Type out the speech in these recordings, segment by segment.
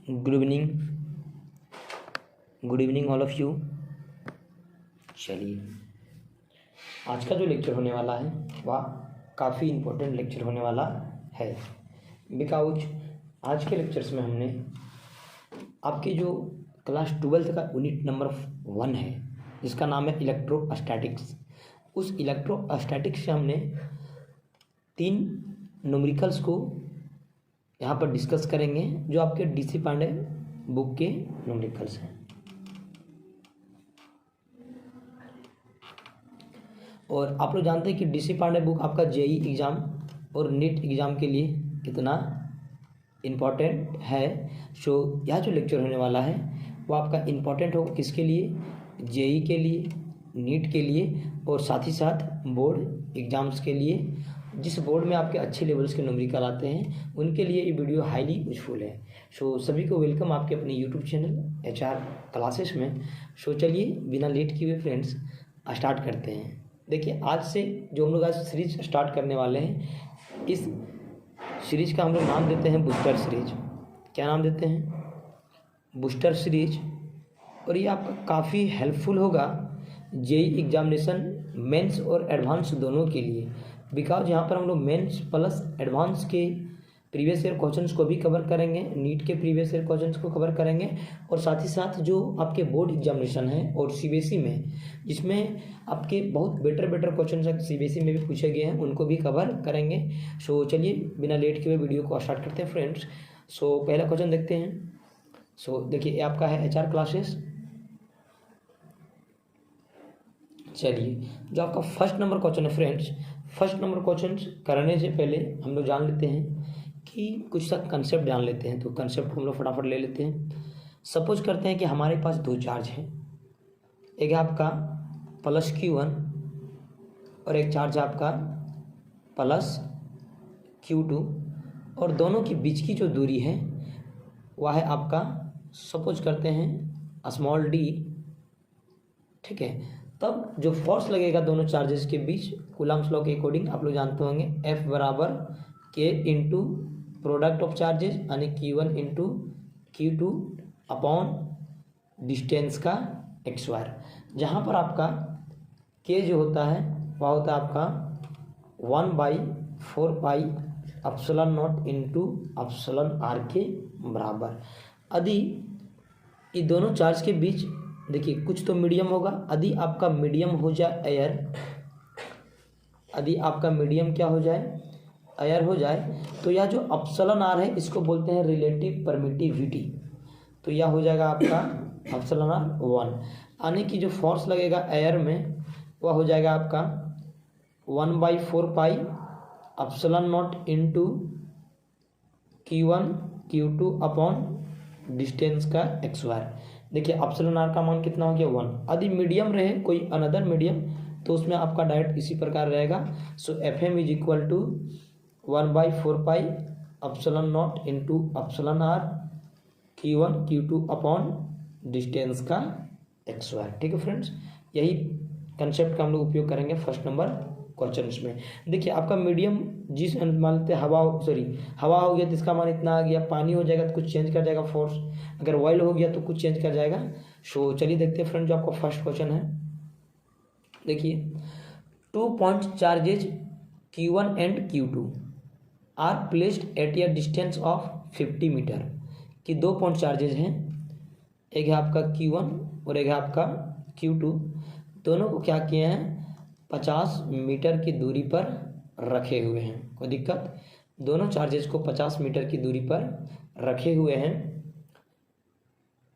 Good evening all of you. चलिए, आज का जो लेक्चर होने वाला है वह काफ़ी इम्पोर्टेंट लेक्चर होने वाला है, बिकॉज आज के लेक्चर्स में हमने आपके जो क्लास 12th का यूनिट नंबर 1 है जिसका नाम है इलेक्ट्रोस्टैटिक्स, उस इलेक्ट्रोस्टैटिक्स से हमने 3 न्यूमेरिकल्स को यहाँ पर डिस्कस करेंगे जो आपके डीसी पांडे बुक के न्यूमेरिकल्स हैं। और आप लोग जानते हैं कि डीसी पांडे बुक आपका जेई एग्ज़ाम और नीट एग्ज़ाम के लिए कितना इम्पॉर्टेंट है। सो यह जो लेक्चर होने वाला है वो आपका इम्पॉर्टेंट हो किसके लिए, जेई के लिए, नीट के लिए और साथ ही साथ बोर्ड एग्ज़ाम्स के लिए। जिस बोर्ड में आपके अच्छे लेवल्स के न्यूमेरिकल आते हैं उनके लिए ये वीडियो हाईली यूजफुल है। सो सभी को वेलकम आपके अपने यूट्यूब चैनल एचआर क्लासेस में। सो चलिए बिना लेट किए हुए फ्रेंड्स स्टार्ट करते हैं। देखिए, आज से जो हम लोग आज सीरीज स्टार्ट करने वाले हैं, इस सीरीज का हम लोग नाम देते हैं बूस्टर सीरीज। क्या नाम देते हैं? Booster series. और ये आपका काफ़ी हेल्पफुल होगा जेई एग्जामिनेशन मेंस और एडवांस दोनों के लिए, बिकॉज यहाँ पर हम लोग मेंस प्लस एडवांस के प्रीवियस ईयर क्वेश्चंस को भी कवर करेंगे, नीट के प्रीवियस ईयर क्वेश्चंस को कवर करेंगे और साथ ही साथ जो आपके बोर्ड एग्जामिनेशन है और सीबीएसई में जिसमें आपके बहुत बेटर क्वेश्चन सीबीएसई में भी पूछे गए हैं उनको भी कवर करेंगे। सो चलिए बिना लेट किए हुए वीडियो को स्टार्ट करते हैं फ्रेंड्स। सो पहला क्वेश्चन देखते हैं। सो देखिए, ये आपका है एचआर क्लासेस। चलिए, जो आपका फर्स्ट नंबर क्वेश्चन है फ्रेंड्स, फर्स्ट नंबर क्वेश्चन करने से पहले हम लोग जान लेते हैं कि कुछ सा कंसेप्ट जान लेते हैं। तो कंसेप्ट को हम लोग फटाफट ले लेते हैं। सपोज करते हैं कि हमारे पास 2 चार्ज हैं, एक है आपका प्लस Q1 और एक चार्ज है आपका प्लस Q2 और दोनों के बीच की जो दूरी है वह है आपका, सपोज करते हैं स्मॉल d। ठीक है, तब जो फोर्स लगेगा दोनों चार्जेस के बीच कूलम्ब्स लॉ के अकॉर्डिंग आप लोग जानते होंगे F बराबर K into product of charges यानी Q1 into Q2 upon distance का एक्स वायर, जहाँ पर आपका K जो होता है वह होता है आपका 1/4 pi epsilon naught into epsilon r के बराबर। यदि ये दोनों चार्ज के बीच देखिए कुछ तो मीडियम होगा, यदि आपका मीडियम हो जाए एयर, यदि आपका मीडियम क्या हो जाए, एयर हो जाए, तो यह जो एप्सिलॉन r है इसको बोलते हैं रिलेटिव परमिटिविटी। तो यह हो जाएगा आपका एप्सिलॉन r 1, यानी कि जो फोर्स लगेगा एयर में वह हो जाएगा आपका 1/4 pi epsilon naught into Q1 Q2 upon distance का एक्स वायर। देखिए एप्सिलॉन r का मान कितना हो गया 1। यदि मीडियम रहे कोई अनदर मीडियम तो उसमें आपका डायरेक्ट इसी प्रकार रहेगा। So FM is equal to 1/4 pi epsilon naught into epsilon r Q1 Q2 upon distance का एक्स वायर। ठीक है फ्रेंड्स, यही कंसेप्ट का हम लोग उपयोग करेंगे फर्स्ट नंबर क्वेश्चन में। देखिए, आपका मीडियम जिस मान लेते हवा हो गया तो इसका मान इतना आ गया, पानी हो जाएगा तो कुछ चेंज कर जाएगा फोर्स, अगर ऑयल हो गया तो कुछ चेंज कर जाएगा। सो चलिए देखते हैं फ्रेंड जो आपका फर्स्ट क्वेश्चन है। देखिए, 2 point charges Q1 and Q2 are placed at a distance of 50 metre. कि 2 पॉइंट चार्जेज हैं, एक है आपका Q1 और एक है आपका Q2, दोनों को क्या किए हैं 50 मीटर की दूरी पर रखे हुए हैं। कोई दिक्कत? दोनों चार्जेस को 50 मीटर की दूरी पर रखे हुए हैं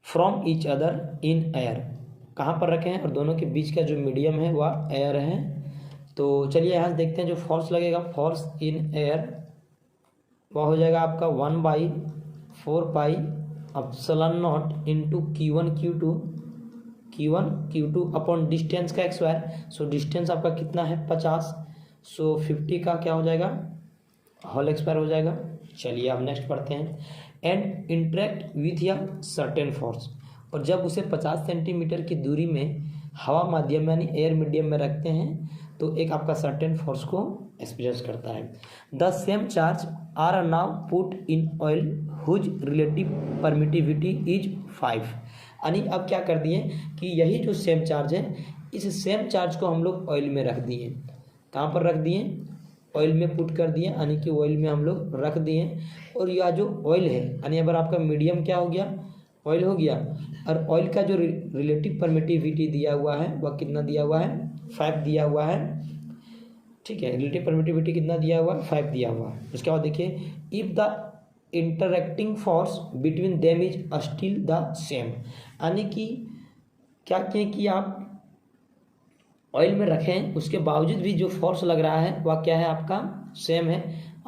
from each other in air. कहाँ पर रखे हैं? और दोनों के बीच का जो मीडियम है वह एयर है। तो चलिए यहाँ देखते हैं जो फोर्स लगेगा, फोर्स इन एयर वह हो जाएगा आपका 1/4 pi epsilon naught into Q1 Q2 upon distance का एक्स वायर। सो डिस्टेंस आपका कितना है 50, सो 50 का क्या हो जाएगा होल एक्सपायर हो जाएगा। चलिए अब नेक्स्ट पढ़ते हैं। एंड इंटरेक्ट विथ या सर्टेन फोर्स, और जब उसे 50 सेंटीमीटर की दूरी में हवा माध्यम यानी एयर मीडियम में रखते हैं तो एक आपका सर्टेन फोर्स को एक्सपीरियंस करता है। The same charge are now put in oil whose relative permittivity is 5। यानी अब क्या कर दिए कि यही जो सेम चार्ज है, इस सेम चार्ज को हम लोग ऑयल में रख दिए। कहाँ पर रख दिए? ऑयल में पुट कर दिए, यानी कि ऑयल में हम लोग रख दिए। और यह जो ऑयल है, यानी अगर आपका मीडियम क्या हो गया? ऑयल हो गया। और ऑयल का जो रिलेटिव परमिटिविटी दिया हुआ है वह कितना दिया हुआ है? 5 दिया हुआ है। ठीक है, रिलेटिव परमिटिविटी कितना दिया हुआ है? 5 दिया हुआ है। उसके बाद देखिए, if the interacting force between them is still the same, यानी कि क्या कहें कि आप ऑयल में रखें, उसके बावजूद भी जो फोर्स लग रहा है वह क्या है? आपका सेम है,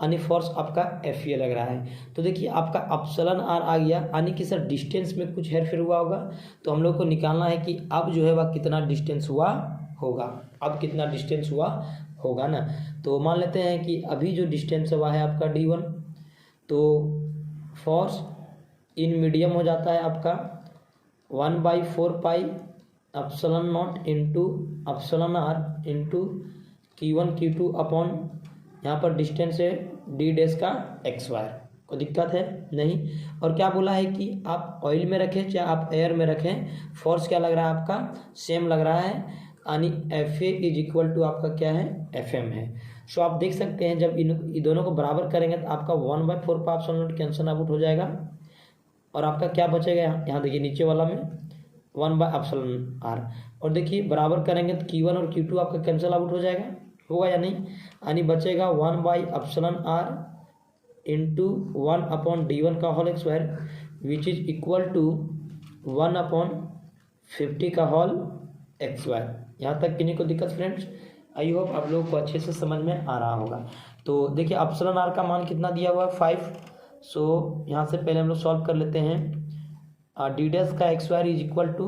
यानी फोर्स आपका एफ लग रहा है। तो देखिए आपका एप्सिलॉन आर आ गया, यानी कि सर डिस्टेंस में कुछ हेरफेर हुआ होगा, तो हम लोग को निकालना है कि अब जो है वह कितना डिस्टेंस हुआ होगा। अब कितना डिस्टेंस हुआ होगा ना। तो मान लेते हैं कि अभी जो डिस्टेंस है वह है आपका d1, तो फोर्स इन मीडियम हो जाता है आपका 1/4 pi epsilon naught into epsilon r into Q1 Q2 upon यहाँ पर डिस्टेंस है d डैश का XY। कोई दिक्कत है नहीं। और क्या बोला है कि आप ऑयल में रखें चाहे आप एयर में रखें, फोर्स क्या लग रहा है? आपका सेम लग रहा है, यानी FA इज इक्वल टू आपका क्या है? FM है। सो आप देख सकते हैं जब इन दोनों को बराबर करेंगे तो आपका 1/4 pi epsilon not cancel out हो जाएगा, और आपका क्या बचेगा? यहाँ देखिए नीचे वाला में 1/εr। और देखिए बराबर करेंगे तो Q1 और Q2 आपका कैंसिल आउट हो जाएगा, होगा या नहीं? यानी बचेगा 1/εr इंटू 1/d1 का whole square which is equal to 1/50 का होल XY। यहाँ तक किन्हीं को दिक्कत फ्रेंड्स? आई होप आप लोगों को अच्छे से समझ में आ रहा होगा। तो देखिए एप्सिलॉन आर का मान कितना दिया हुआ है? 5। सो यहाँ से पहले हम लोग सॉल्व कर लेते हैं। डी डैश का XY इज इक्वल टू,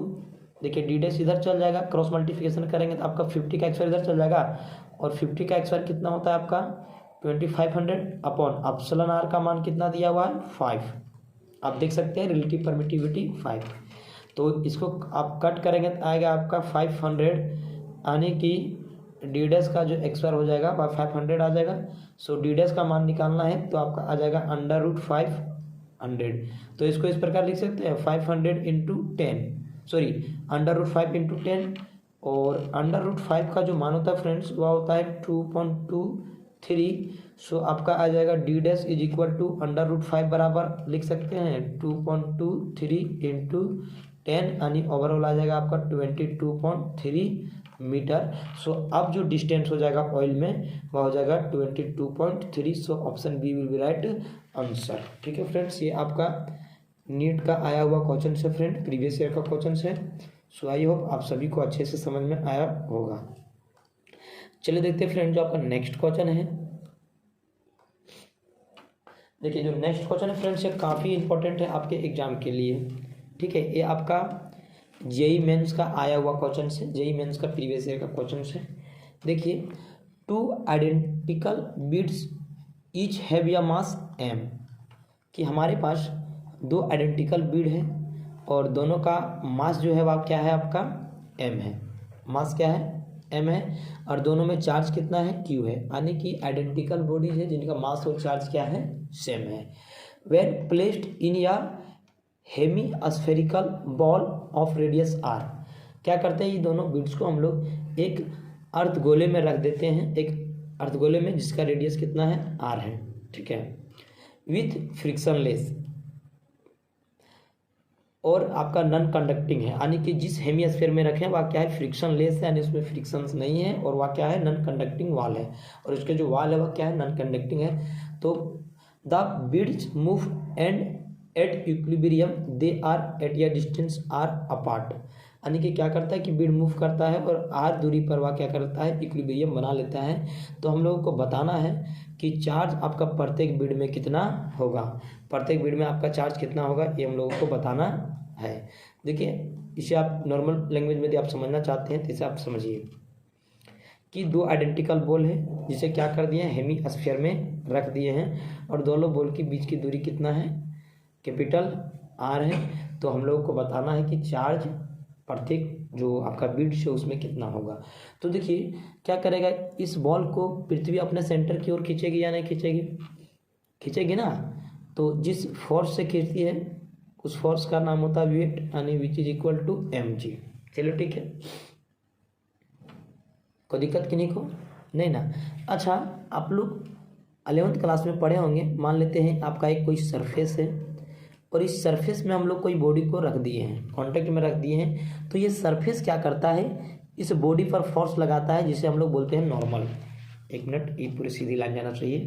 देखिए डी डैश इधर चल जाएगा, क्रॉस मल्टीप्लिकेशन करेंगे तो आपका 50 का XY इधर चल जाएगा, और 50 का XY कितना होता है आपका? 2500 अपॉन एप्सिलॉन आर का मान कितना दिया हुआ है? 5। आप देख सकते हैं रिलेटिव परमिटिविटी 5। तो इसको आप कट करेंगे तो आएगा आपका 500, यानी कि डी डैश का जो XY हो जाएगा वह 500 आ जाएगा। सो डी डैश का मान निकालना है तो आपका आ जाएगा √500। तो इसको इस प्रकार लिख सकते हैं 500 इंटू 10, सॉरी √5 इंटू 10, और √5 का जो मान होता है फ्रेंड्स वह होता है 2.23। सो आपका आ जाएगा d dash is equal to √5 बराबर लिख सकते हैं 2.23 इंटू 10, यानी ओवरऑल आ जाएगा आपका 22.3 मीटर। सो अब जो डिस्टेंस हो जाएगा ऑयल में वह हो जाएगा 22.3। So option b will be right answer. ठीक है फ्रेंड्स, ये आपका नीट का आया हुआ क्वेश्चन है फ्रेंड, प्रीवियस ईयर का क्वेश्चन है। सो आई होप आप सभी को अच्छे से समझ में आया होगा। चलिए देखते हैं फ्रेंड जो आपका नेक्स्ट क्वेश्चन है। देखिए जो नेक्स्ट क्वेश्चन है फ्रेंड्स ये काफ़ी इंपॉर्टेंट है आपके एग्जाम के लिए। ठीक है, ये आपका जेई मेंस का आया हुआ क्वेश्चन है, जेई मेंस का प्रीवियस ईयर का क्वेश्चन है। देखिए 2 identical beads each have a mass m, कि हमारे पास 2 आइडेंटिकल बीड है और दोनों का मास जो है वह क्या है? आपका m है। मास क्या है? m है, और दोनों में चार्ज कितना है? q है, यानी कि आइडेंटिकल बॉडीज है जिनका मास और चार्ज क्या है? सेम है। वेन प्लेस्ड इन या hemispherical bowl of radius r, क्या करते हैं? ये दोनों बीड्स को हम लोग एक अर्धगोले में रख देते हैं, एक अर्धगोले में जिसका रेडियस कितना है? r है। ठीक है, विथ फ्रिक्शन लेस, और आपका नॉन कंडक्टिंग है, यानी कि जिस हेमिस्फीयर में रखें वह क्या है? फ्रिक्शन लेस है, यानी उसमें फ्रिक्शन नहीं है, और वह क्या है? नॉन कंडक्टिंग वाल है, और उसके जो वाल है वह क्या है? नॉन कंडक्टिंग है। तो the beads move and at equilibrium they are at a distance r apart, यानी कि क्या करता है कि बीड मूव करता है और r दूरी पर वह क्या करता है? इक्विलिब्रियम बना लेता है। तो हम लोगों को बताना है कि चार्ज आपका प्रत्येक बीड में कितना होगा, प्रत्येक बीड में आपका चार्ज कितना होगा, ये हम लोगों को बताना है। देखिए इसे आप नॉर्मल लैंग्वेज में यदि आप समझना चाहते हैं तो इसे आप समझिए कि 2 आइडेंटिकल बॉल है जिसे क्या कर दिए हैं? हेमी स्फीयर में रख दिए हैं, और दोनों बॉल के बीच की दूरी कितना है? कैपिटल R है। तो हम लोगों को बताना है कि चार्ज प्रत्येक जो आपका बीड है उसमें कितना होगा। तो देखिए क्या करेगा, इस बॉल को पृथ्वी अपने सेंटर की ओर खींचेगी या नहीं खींचेगी, खींचेगी ना। तो जिस फोर्स से खींचती है उस फोर्स का नाम होता है वेट, यानी which is equal to mg। चलो ठीक है, कोई दिक्कत किन्हीं को नहीं ना। अच्छा, आप लोग 11th क्लास में पढ़े होंगे, मान लेते हैं आपका एक कोई सरफेस है और इस सरफेस में हम लोग कोई बॉडी को रख दिए हैं, कांटेक्ट में रख दिए हैं। तो ये सरफेस क्या करता है, इस बॉडी पर फोर्स लगाता है जिसे हम लोग बोलते हैं नॉर्मल। एक मिनट, ये पूरी सीधी लाइन जाना चाहिए।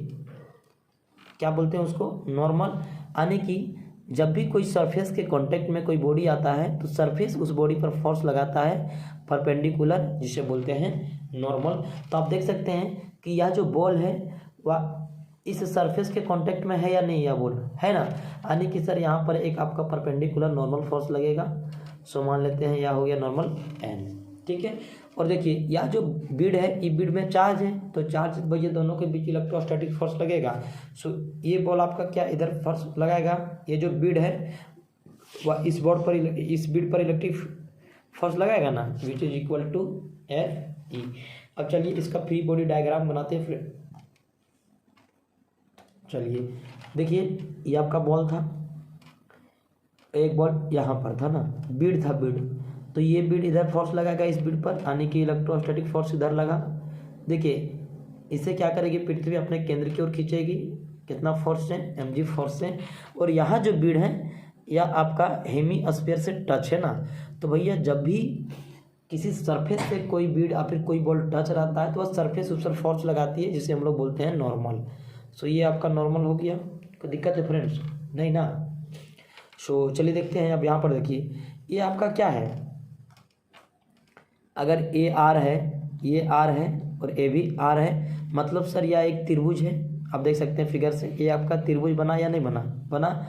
क्या बोलते हैं उसको, नॉर्मल। यानी कि जब भी कोई सरफेस के कांटेक्ट में कोई बॉडी आता है तो सरफेस उस बॉडी पर फोर्स लगाता है परपेंडिकुलर, जिसे बोलते हैं नॉर्मल। तो आप देख सकते हैं कि यह जो बॉल है वह इस सरफेस के कांटेक्ट में है या नहीं, यह बॉल है ना। यानी कि सर यहाँ पर एक आपका परपेंडिकुलर नॉर्मल फोर्स लगेगा। सो मान लेते हैं यह हो गया नॉर्मल n, ठीक है। और देखिए यह जो बीड है, ये बीड में चार्ज है, तो चार्ज भैया दोनों के बीच इलेक्ट्रोस्टैटिक फोर्स लगेगा। सो ये बॉल आपका क्या इधर फोर्स लगाएगा, ये जो बीड है वह इस बॉल पर, इस बीड पर इलेक्ट्रिक फोर्स लगाएगा ना, which is equal to Fe। अब चलिए इसका फ्री बॉडी डायग्राम बनाते हैं फिर। चलिए देखिए, ये आपका बॉल था, एक बॉल यहाँ पर था ना, बीड था बीड, तो ये बीड इधर फोर्स लगाएगा इस बीड पर, यानी कि इलेक्ट्रोस्टैटिक फोर्स इधर लगा। देखिए इसे क्या करेगी, पृथ्वी अपने केंद्र की ओर खींचेगी, कितना फोर्स है, mg फोर्स है। और यहाँ जो बीड है यह आपका हेमीस्फीयर से टच है ना, तो भैया जब भी किसी सरफेस से कोई बीड या फिर कोई बॉल टच रहता है तो वह सरफेस उस पर फोर्स लगाती है, जिसे हम लोग बोलते हैं नॉर्मल। सो ये आपका नॉर्मल हो गया। कोई दिक्कत है फ्रेंड्स, नहीं ना। सो चलिए देखते हैं। अब यहाँ पर देखिए ये आपका क्या है, अगर ए आर है, ये आर है और ए भी आर है, मतलब सर यह एक त्रिभुज है। आप देख सकते हैं फिगर से, ये आपका त्रिभुज बना या नहीं बना, बना।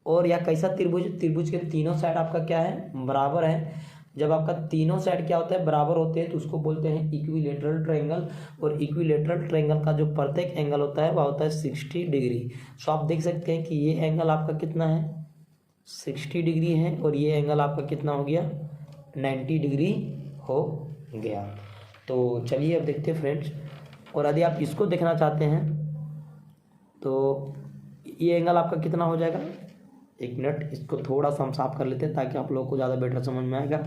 और यह कैसा त्रिभुज, त्रिभुज के तीनों साइड आपका क्या है, बराबर है। जब आपका तीनों साइड क्या होता है, बराबर होते हैं, तो उसको बोलते हैं इक्विलेटरल ट्रायंगल। और इक्विलेटरल ट्रायंगल का जो प्रत्येक एंगल होता है वह होता है 60 डिग्री। सो आप देख सकते हैं कि ये एंगल आपका कितना है, 60 डिग्री है, और ये एंगल आपका कितना हो गया, 90 डिग्री हो गया। तो चलिए अब देखते हैं फ्रेंड्स। और यदि आप इसको देखना चाहते हैं तो ये एंगल आपका कितना हो जाएगा, एक मिनट, इसको थोड़ा सा हम साफ कर लेते हैं ताकि आप लोगों को ज़्यादा बेटर समझ में आएगा।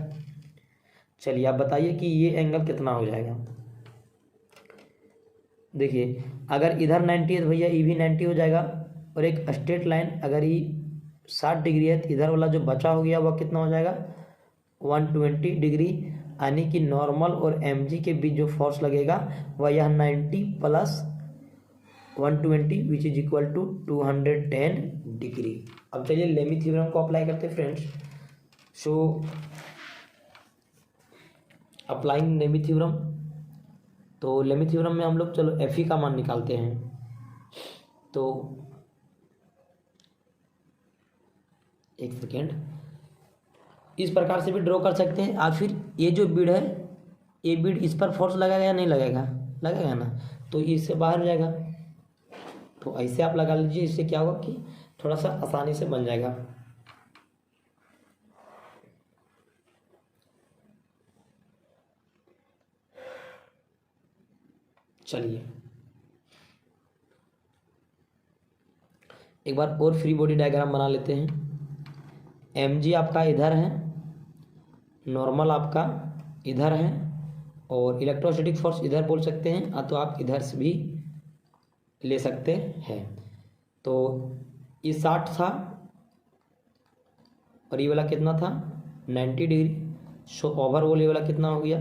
चलिए आप बताइए कि ये एंगल कितना हो जाएगा। देखिए अगर इधर 90 है तो भैया ये भी 90 हो जाएगा। और एक स्ट्रेट लाइन अगर ये 60 डिग्री है तो इधर वाला जो बचा हो गया वह कितना हो जाएगा, 120 डिग्री। यानी कि नॉर्मल और mg के बीच जो फोर्स लगेगा वह यह 90 plus 120 which is equal to 210 degree. अब चलिए लेमी थ्योरम को अप्लाई करते हैं friends. So applying Lami theorem, तो लेमी थ्योरम में हम लोग चलो एफ का मान निकालते हैं। तो एक सेकेंड, इस प्रकार से भी ड्रॉ कर सकते हैं। आज फिर ये जो बीड है, ये बीड इस पर फोर्स लगाएगा या नहीं लगाएगा, लगेगा ना, तो इससे बाहर हो जाएगा। तो ऐसे आप लगा लीजिए, इससे क्या होगा कि थोड़ा सा आसानी से बन जाएगा। चलिए एक बार और फ्री बॉडी डायग्राम बना लेते हैं। mg आपका इधर है, नॉर्मल आपका इधर है, और इलेक्ट्रोस्टैटिक फोर्स इधर बोल सकते हैं, तो आप इधर से भी ले सकते हैं। तो ये 60 था और ये वाला कितना था, 90 डिग्री। सो ओवरऑल ये वाला कितना हो गया,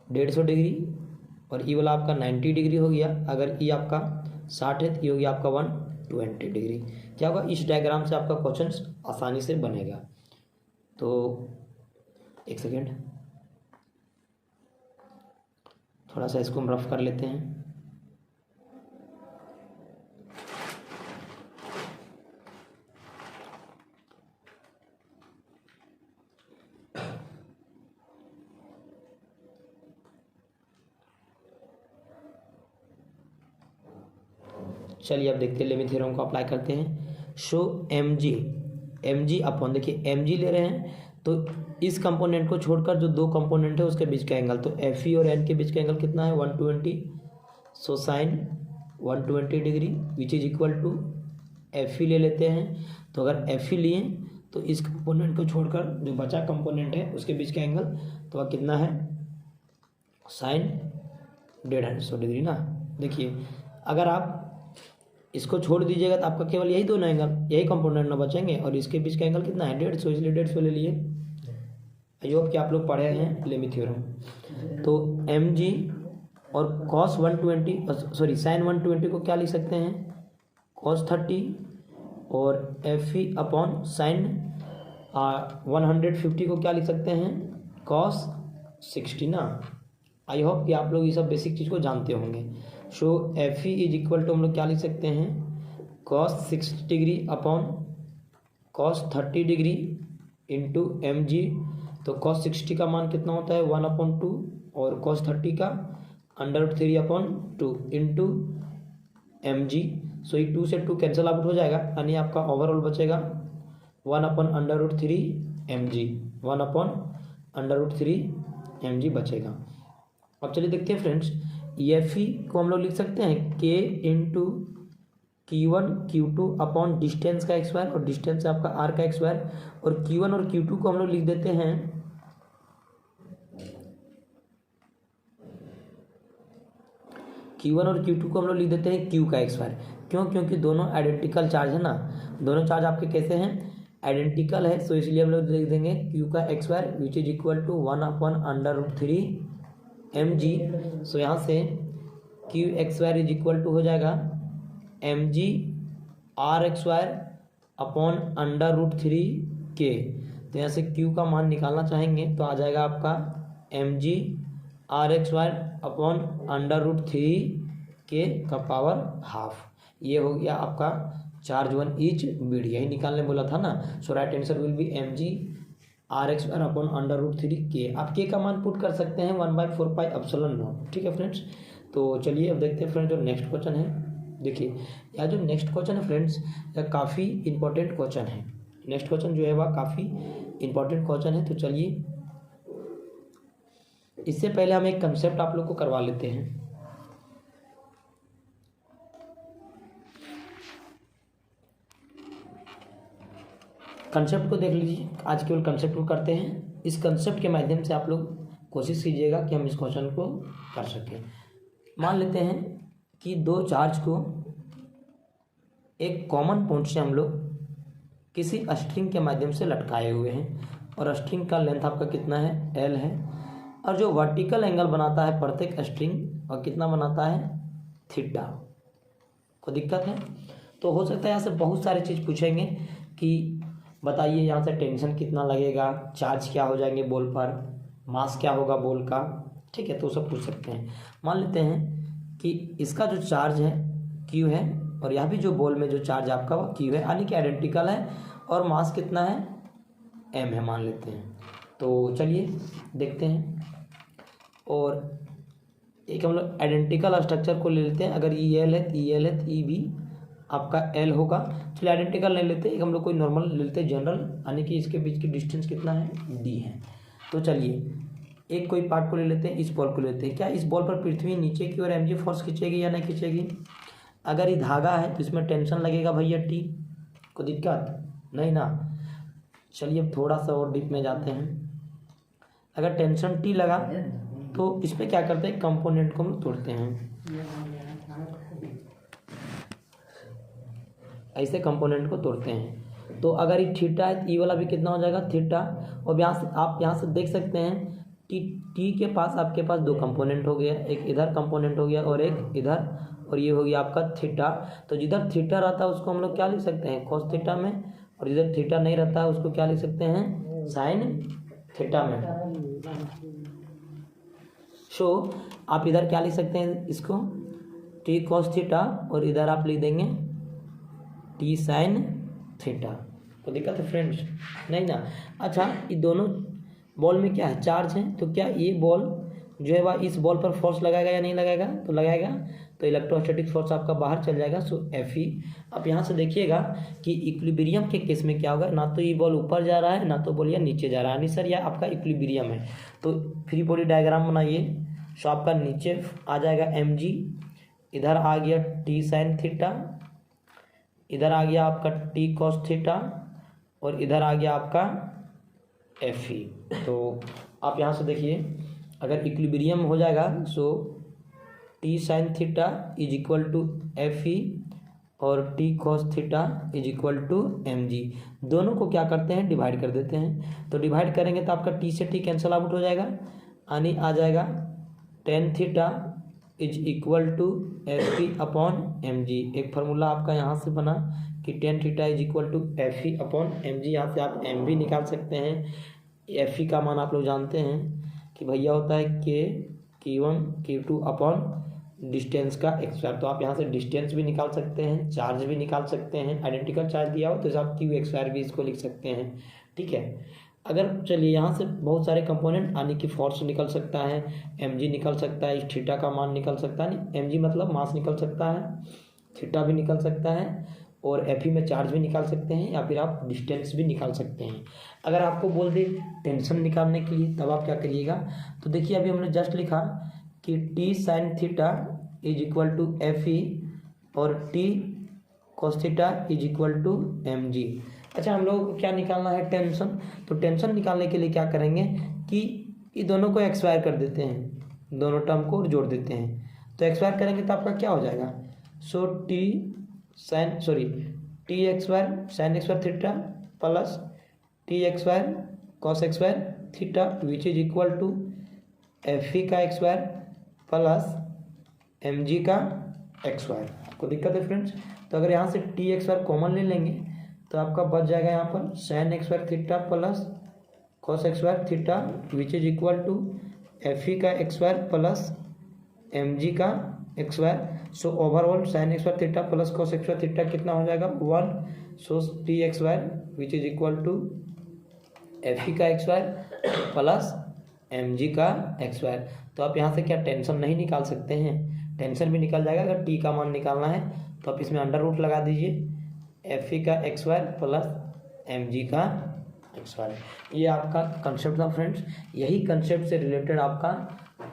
150 डिग्री, और ये वाला आपका 90 डिग्री हो गया। अगर ये आपका 60 है तो ये हो गया आपका 120 डिग्री। क्या होगा, इस डायग्राम से आपका क्वेश्चन आसानी से बनेगा। तो एक सेकेंड, थोड़ा सा इसको हम रफ कर लेते हैं। चलिए अब देखते हैं, लेमी थ्योरम को अप्लाई करते हैं। शो mg अपॉन, देखिए mg ले रहे हैं तो इस कंपोनेंट को छोड़कर जो दो कंपोनेंट है उसके बीच का एंगल, तो एफ ई और एन के बीच का एंगल कितना है 120, so sine 120 degree which is equal to F E ले लेते हैं। तो अगर एफ ई लिए तो इस कंपोनेंट को छोड़कर जो बचा कंपोनेंट है उसके बीच का एंगल तो वह कितना है साइन 150 डिग्री ना। देखिए अगर आप इसको छोड़ दीजिएगा तो आपका केवल यही दोनों एंगल, यही कंपोनेंट ना बचेंगे, और इसके बीच का एंगल कितना है 150, इसलिए 150 ले लिए। आई होप कि आप लोग पढ़े हैं लेमी थ्योरम। तो एम जी और कॉस 120 सॉरी साइन 120 को क्या लिख सकते हैं कॉस 30, और एफ ई अपॉन साइन 150 को क्या लिख सकते हैं कॉस 60 ना। आई होप कि आप लोग ये सब बेसिक चीज़ को जानते होंगे। So F E is equal to हम लोग क्या लिख सकते हैं cos 60 degree upon cos 30 degree into M G. तो कॉस 60 का मान कितना होता है 1/2 और कॉस 30 का √3/2 इंटू एम जी। सो ये 2 से 2 कैंसिल आउट हो जाएगा, यानी आपका ओवरऑल बचेगा 1/√3 एम जी, 1/√3 एम जी बचेगा। अब चलिए देखते हैं फ्रेंड्स, एफ ई को हम लोग लिख सकते हैं के into Q1 Q2 upon distance का x² और डिस्टेंस है आपका r का x², और Q1 और Q2 को हम लोग लिख देते हैं Q1 और Q2 को हम लोग लिख देते हैं Q का x²। क्यों? क्योंकि दोनों आइडेंटिकल चार्ज है ना, दोनों चार्ज आपके कैसे हैं आइडेंटिकल है, सो इसलिए हम लोग लिख देंगे Q का x² which is equal to 1/√3 M G. So यहाँ से Q x² is equal to हो जाएगा M G R x² upon √3 के। तो यहाँ से Q का मान निकालना चाहेंगे तो आ जाएगा आपका M G R x² upon √3 के का पावर हाफ। ये हो गया आपका चार्ज 1 ईच बीड, यही निकालने बोला था ना। So right answer will be M G R x² upon √3 के। आप के का मान पुट कर सकते हैं 1/4πε0। ठीक है फ्रेंड्स, तो चलिए अब देखते हैं फ्रेंड्स जो नेक्स्ट क्वेश्चन है। देखिए यह जो नेक्स्ट क्वेश्चन है फ्रेंड्स यह काफ़ी इंपॉर्टेंट क्वेश्चन है। नेक्स्ट क्वेश्चन जो है वह काफ़ी इंपॉर्टेंट क्वेश्चन है। तो चलिए इससे पहले हम एक कंसेप्ट आप लोग को करवा लेते हैं। कंसेप्ट को देख लीजिए, आज केवल कंसेप्ट को करते हैं। इस कंसेप्ट के माध्यम से आप लोग कोशिश कीजिएगा कि हम इस क्वेश्चन को कर सकें। मान लेते हैं कि दो चार्ज को एक कॉमन पॉइंट से हम लोग किसी स्ट्रिंग के माध्यम से लटकाए हुए हैं, और स्ट्रिंग का लेंथ आपका कितना है L है, और जो वर्टिकल एंगल बनाता है प्रत्येक स्ट्रिंग और कितना बनाता है थीटा। कोई दिक्कत है तो हो सकता है यहाँ से बहुत सारी चीज़ पूछेंगे कि बताइए यहाँ से टेंशन कितना लगेगा, चार्ज क्या हो जाएंगे बॉल पर, मास क्या होगा बॉल का। ठीक है, तो सब पूछ सकते हैं। मान लेते हैं कि इसका जो चार्ज है Q है, और यहाँ भी जो बॉल में जो चार्ज आपका वो Q है, यानी कि आइडेंटिकल है, और मास कितना है M है मान लेते हैं। तो चलिए देखते हैं, और एक हम लोग आइडेंटिकल स्ट्रक्चर को ले लेते हैं। अगर ई एल है तो ई एल है तो ई भी आपका एल होगा। चलिए आइडेंटिकल नहीं लेते, एक हम लोग कोई नॉर्मल ले लेते हैं जनरल, यानी कि इसके बीच की डिस्टेंस कितना है डी है। तो चलिए एक कोई पार्ट को ले लेते हैं, इस बॉल को लेते हैं। क्या इस बॉल पर पृथ्वी नीचे की ओर mg फोर्स खींचेगी या नहीं खींचेगी? अगर ये धागा है तो इसमें टेंशन लगेगा भैया टी, कोई दिक्कत नहीं ना। चलिए अब थोड़ा सा और डीप में जाते हैं। अगर टेंशन टी लगा तो इसमें क्या करते हैं कंपोनेंट को हम तोड़ते हैं, ऐसे कंपोनेंट को तोड़ते हैं। तो अगर ये थीटा है तो ई वाला भी कितना हो जाएगा थीटा। और यहाँ से आप यहाँ से देख सकते हैं टी के पास आपके पास दो कंपोनेंट हो गया, एक इधर कंपोनेंट हो गया और एक इधर, और ये हो गया आपका थीटा। तो जिधर थीटा रहता है उसको हम लोग क्या लिख सकते हैं कॉस थीटा में, और जिधर थीटा नहीं रहता है उसको क्या लिख सकते हैं साइन थीटा में। सो आप इधर क्या लिख सकते हैं इसको टी कॉस थीटा, और इधर आप लिख देंगे टी साइन थीटा। तो दिक्कत है फ्रेंड्स नहीं ना। अच्छा ये दोनों बॉल में क्या है चार्ज है, तो क्या ये बॉल जो है वह इस बॉल पर फोर्स लगाएगा या नहीं लगाएगा? तो लगाएगा। तो इलेक्ट्रोस्टैटिक फोर्स आपका बाहर चल जाएगा। सो Fe आप यहाँ से देखिएगा कि इक्विलिब्रियम के केस में क्या होगा, ना तो ये बॉल ऊपर जा रहा है ना तो बॉल या नीचे जा रहा है। नहीं सर, यह आपका इक्विलिब्रियम है। तो फ्री बॉडी डायग्राम बनाइए। सो आपका नीचे आ जाएगा mg, इधर आ गया t sin थीटा, इधर आ गया आपका t cos थीटा और इधर आ गया आपका Fe। तो आप यहाँ से देखिए, अगर इक्विलिब्रियम हो जाएगा so t sin theta is equal to Fe और t cos theta is equal to mg। दोनों को क्या करते हैं, डिवाइड कर देते हैं। तो डिवाइड करेंगे तो आपका t से t कैंसिल आउट हो जाएगा, यानी आ जाएगा tan theta is equal to Fe upon mg। एक फार्मूला आपका यहाँ से बना कि tan theta is equal to Fe upon mg। यहाँ से आप m भी निकाल सकते हैं। Fe का मान आप लोग जानते हैं कि भैया होता है K1 K2 अपॉन डिस्टेंस का x²। तो आप यहाँ से डिस्टेंस भी निकाल सकते हैं, चार्ज भी निकाल सकते हैं। आइडेंटिकल चार्ज दिया हो तो आप Q(x²) भी इसको लिख सकते हैं, ठीक है। अगर चलिए यहाँ से बहुत सारे कंपोनेंट यानी कि फोर्स निकल सकता है, mg निकल सकता है, इस थीटा का मान निकल सकता है। नहीं, mg मतलब मास निकल सकता है, थीटा भी निकल सकता है और Fe में चार्ज भी निकाल सकते हैं, या फिर आप डिस्टेंस भी निकाल सकते हैं। अगर आपको बोल दे टेंशन निकालने के लिए, तब आप क्या करिएगा, तो देखिए अभी हमने जस्ट लिखा कि t sin theta is equal to Fe और t cos theta is equal to mg। अच्छा, हम लोगों को क्या निकालना है, टेंशन। तो टेंशन निकालने के लिए क्या करेंगे कि ये दोनों को एक्सपायर कर देते हैं, दोनों टर्म को जोड़ देते हैं। तो एक्सपायर करेंगे तो आपका क्या हो जाएगा, so t(x²) sin x² theta plus t(x²) cos x² theta which is equal to Fe का x² प्लस mg का x²। आपको दिक्कत है फ्रेंड्स? तो अगर यहाँ से t(x² कॉमन ले लेंगे तो आपका बच जाएगा यहाँ पर sin x² theta plus cos x² theta which is equal to Fe का x² प्लस mg का x²। So overall sin x² theta plus cos x² theta कितना हो जाएगा, 1। So t(x² which is equal to Fe का x² plus mg का x²। तो आप यहाँ से क्या टेंशन नहीं निकाल सकते हैं, टेंशन भी निकल जाएगा। अगर t का मान निकालना है तो आप इसमें अंडर रूट लगा दीजिए, Fe का x² प्लस mg का x²। ये आपका कंसेप्ट था फ्रेंड्स। यही कंसेप्ट से रिलेटेड आपका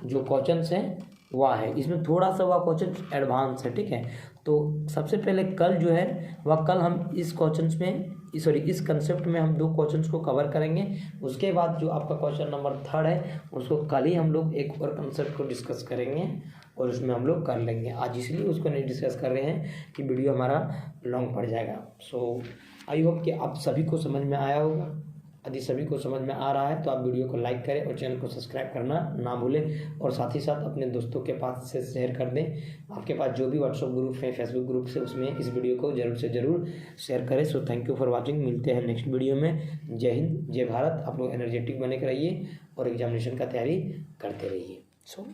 जो क्वेश्चंस है वह है। इसमें थोड़ा सा वह क्वेश्चन एडवांस है, ठीक है। तो सबसे पहले कल जो है वह कल हम इस क्वेश्चंस में इस कंसेप्ट में हम 2 क्वेश्चंस को कवर करेंगे। उसके बाद जो आपका क्वेश्चन नंबर 3 है उसको कल ही हम लोग एक और कंसेप्ट को डिस्कस करेंगे और उसमें हम लोग कर लेंगे। आज इसलिए उसको नहीं डिस्कस कर रहे हैं कि वीडियो हमारा लॉन्ग पड़ जाएगा। सो आई होप कि आप सभी को समझ में आया होगा। यदि सभी को समझ में आ रहा है तो आप वीडियो को लाइक करें और चैनल को सब्सक्राइब करना ना भूलें, और साथ ही साथ अपने दोस्तों के पास से शेयर कर दें। आपके पास जो भी व्हाट्सएप ग्रुप है, फेसबुक ग्रुप से, उसमें इस वीडियो को जरूर से ज़रूर शेयर करें। So thank you for watching. मिलते हैं नेक्स्ट वीडियो में। जय हिंद, जय भारत। आप लोग एनर्जेटिक बने रहिए और एग्जामिनेशन का तैयारी करते रहिए। सो